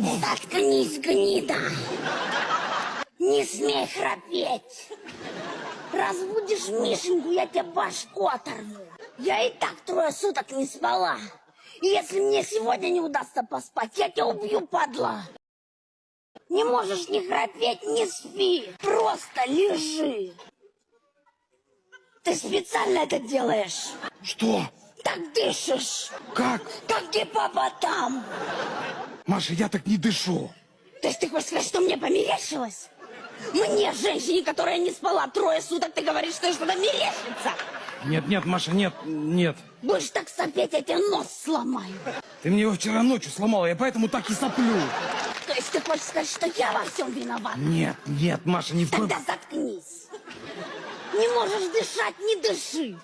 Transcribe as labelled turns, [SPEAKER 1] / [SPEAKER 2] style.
[SPEAKER 1] Заткнись, гнида! Не смей храпеть! Разбудишь Мишеньку, я тебе башку оторву. Я и так 3 суток не спала. И если мне сегодня не удастся поспать, я тебя убью, падла. Не можешь ни храпеть, ни спи. Просто лежи. Ты специально это делаешь.
[SPEAKER 2] Что?
[SPEAKER 1] Так дышишь.
[SPEAKER 2] Как?
[SPEAKER 1] Как гипопотам.
[SPEAKER 2] Маша, я так не дышу.
[SPEAKER 1] То есть ты хочешь сказать, что мне померещилось? Мне, женщине, которая не спала 3 суток, ты говоришь, что что-то мерещится?
[SPEAKER 2] Нет, Маша, нет.
[SPEAKER 1] Будешь так сопеть, я тебе нос сломаю.
[SPEAKER 2] Ты мне его вчера ночью сломала, я поэтому так и соплю.
[SPEAKER 1] То есть ты хочешь сказать, что я во всем виноват?
[SPEAKER 2] Нет, Маша, ни в коем...
[SPEAKER 1] Тогда заткнись. Не можешь дышать, не дыши.